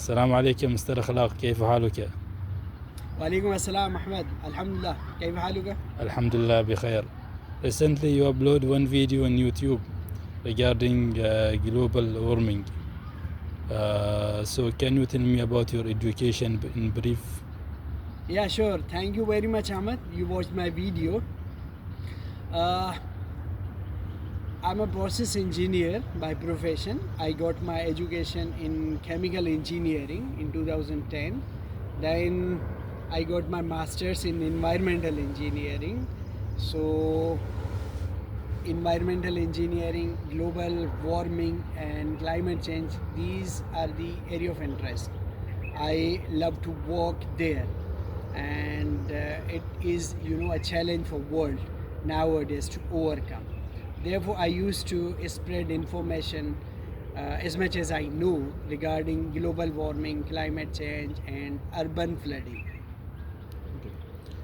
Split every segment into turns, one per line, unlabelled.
السلام عليكم مستر أخلاق، كيف حالك؟
وعليكم السلام أحمد. الحمد لله. كيف حالك؟
Alhamdulillah بخير. Recently you upload one video on YouTube regarding global warming. So can you tell me about your education in brief?
Yeah, sure. Thank you very much, Ahmed. You watched my video. I'm a process engineer by profession. I got my education in chemical engineering in 2010. Then I got my master's in environmental engineering. So environmental engineering, global warming and climate change, these are the area of interest. I love to work there, and it is a challenge for world nowadays to overcome. Therefore, I used to spread information as much as I know regarding global warming, climate change and urban flooding.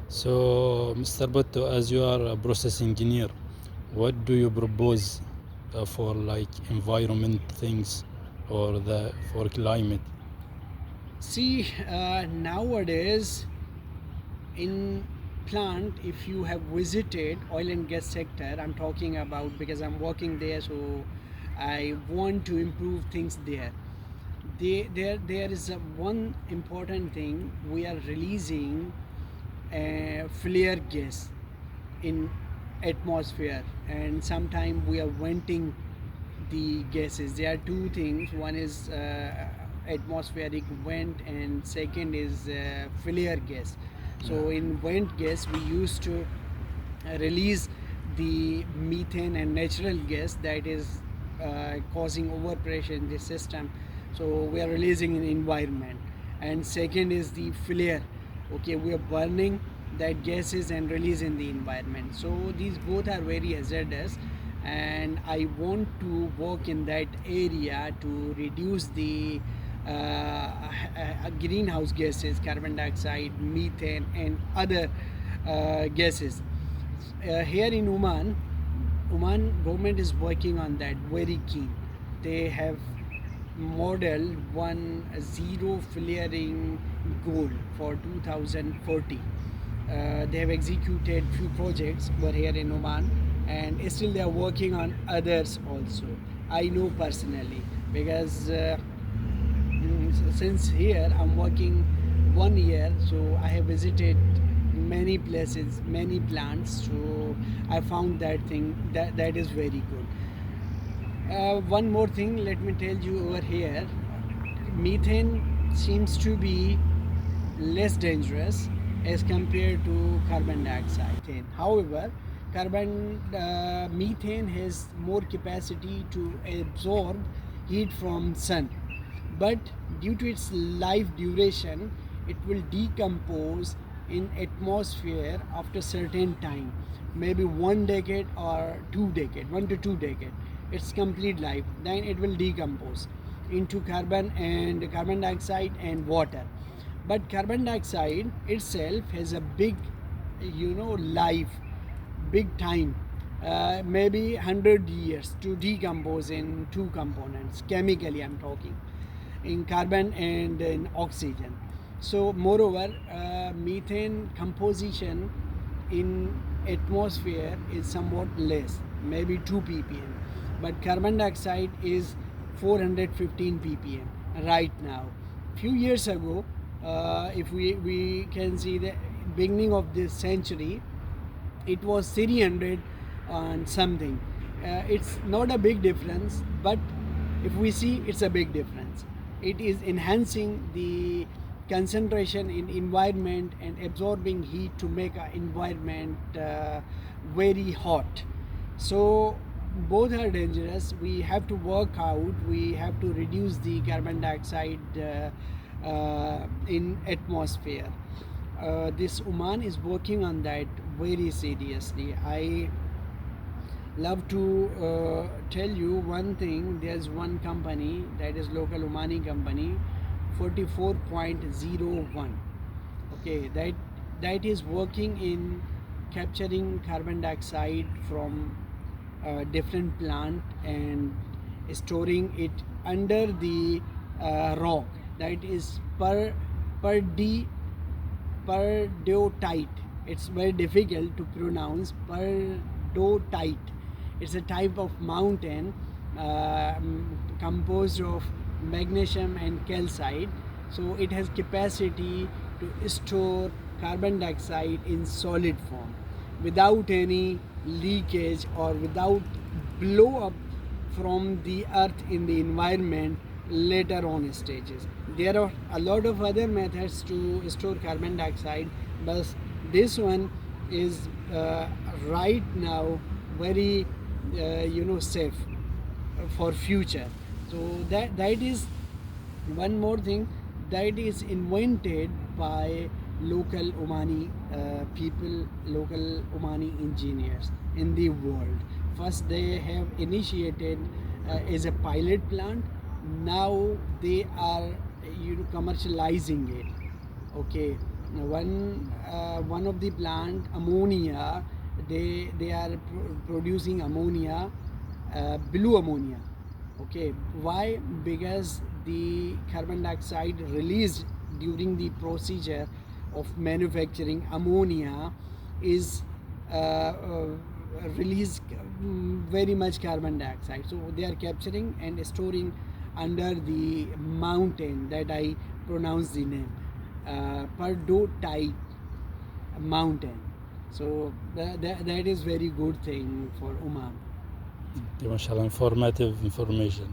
So Mr. Butto, as you are a process engineer, what do you propose for like environment things or for climate?
See, nowadays in plant, if you have visited oil and gas sector, I'm talking about because I'm working there, so I want to improve things there. There is one important thing. We are releasing flare gas in atmosphere, and sometimes we are venting the gases. There are two things. One is atmospheric vent, and second is flare gas. So in vent gas, we used to release the methane and natural gas that is causing overpressure in the system. So we are releasing in the environment. And second is the flare. Okay, we are burning that gases and release in the environment. So these both are very hazardous, and I want to work in that area to reduce the greenhouse gases, carbon dioxide, methane and other gases. Here in Oman government is working on that very keen. They have modeled one zero flaring goal for 2040. They have executed few projects over here in Oman, and still they are working on others also. I know personally because since here I'm working 1 year, so I have visited many places, many plants, so I found that thing that is very good. One more thing, let me tell you over here, methane seems to be less dangerous as compared to carbon dioxide. However, methane has more capacity to absorb heat from sun, but due to its life duration, it will decompose in atmosphere after certain time, maybe 1 decade or 2 decade, 1 to 2 decade. Its complete life, then it will decompose into carbon dioxide and water. But carbon dioxide itself has a big life, big time, maybe 100 years to decompose in two components chemically. I'm talking in carbon and in oxygen. So moreover, methane composition in atmosphere is somewhat less, maybe 2 ppm, but carbon dioxide is 415 ppm right now. Few years ago, if we can see the beginning of this century, it was 300 and something. It's not a big difference, but if we see, it's a big difference. It is enhancing the concentration in environment and absorbing heat to make our environment very hot. So both are dangerous. We have to work out, we have to reduce the carbon dioxide in atmosphere. This Oman is working on that very seriously. I love to tell you one thing. There's one company that is local Omani company, 44.01. Okay, that is working in capturing carbon dioxide from different plant and storing it under the rock. that is perdotite. It's very difficult to pronounce. Perdotite. It's a type of mountain composed of magnesium and calcite. So it has capacity to store carbon dioxide in solid form without any leakage or without blow up from the earth in the environment later on stages. There are a lot of other methods to store carbon dioxide, but this one is right now very safe for future. So that is one more thing that is invented by local Omani people, local Omani engineers in the world. First they have initiated as a pilot plant. Now they are commercializing it. Okay, one of the plant ammonia, they are producing ammonia, blue ammonia. Okay, why? Because the carbon dioxide released during the procedure of manufacturing ammonia is release very much carbon dioxide. So they are capturing and storing under the mountain that I pronounced the name, Perdotite mountain. So that is very good thing for Oman.
MashaAllah, informative information.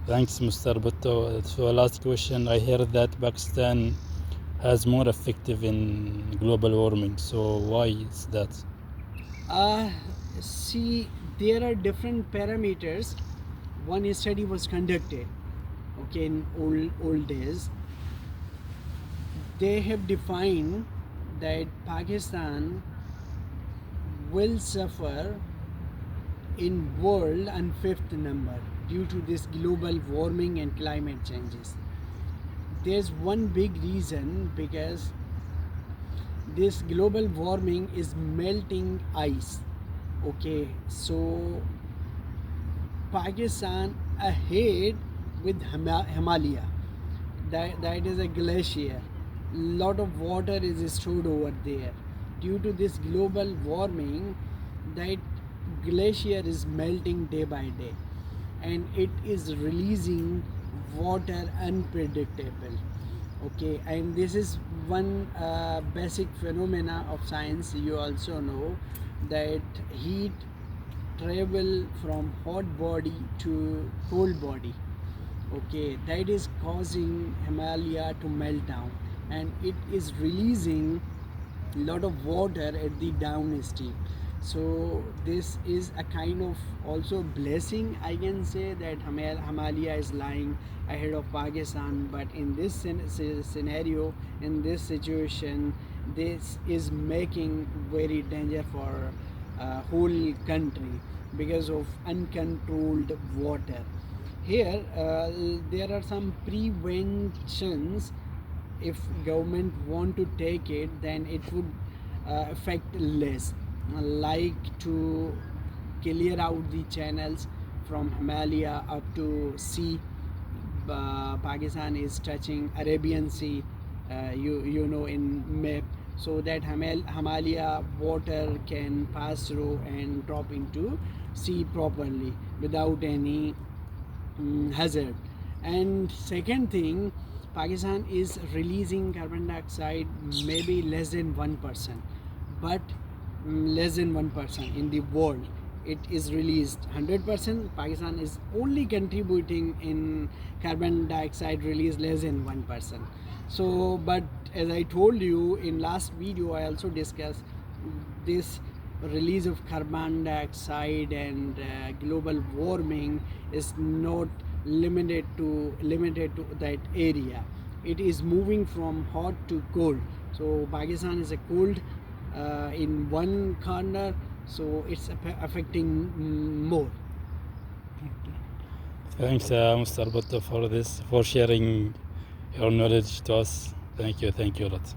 Thanks, Mr. Bhutto. So last question, I heard that Pakistan has more effective in global warming. So why is that?
See, there are different parameters. One study was conducted, okay, in old days. They have defined that Pakistan will suffer in world on fifth number due to this global warming and climate changes. There's one big reason, because this global warming is melting ice. Okay, so Pakistan ahead with Himalaya, that is a glacier. Lot of water is stored over there. Due to this global warming, that glacier is melting day by day, and it is releasing water unpredictable. Okay, and this is one basic phenomena of science. You also know that heat travel from hot body to cold body. Okay, that is causing Himalaya to melt down, and it is releasing a lot of water at the downstream. So this is a kind of also blessing, I can say, that Himalaya is lying ahead of Pakistan. But in this scenario, in this situation, this is making very danger for whole country because of uncontrolled water. Here there are some preventions. If government want to take it, then it would affect less, like to clear out the channels from Himalaya up to sea. Pakistan is touching Arabian Sea, you know, in map, so that Himalaya water can pass through and drop into sea properly without any hazard. And second thing, Pakistan is releasing carbon dioxide maybe less than 1%, but less than 1% in the world. It is released 100%. Pakistan is only contributing in carbon dioxide release less than 1%. So, but as I told you in last video, I also discussed this release of carbon dioxide and global warming is not limited to that area. It is moving from hot to cold. So Pakistan is a cold in one corner, so it's affecting more.
Thanks, Mr. Bhutto, for sharing your knowledge to us. Thank you a lot.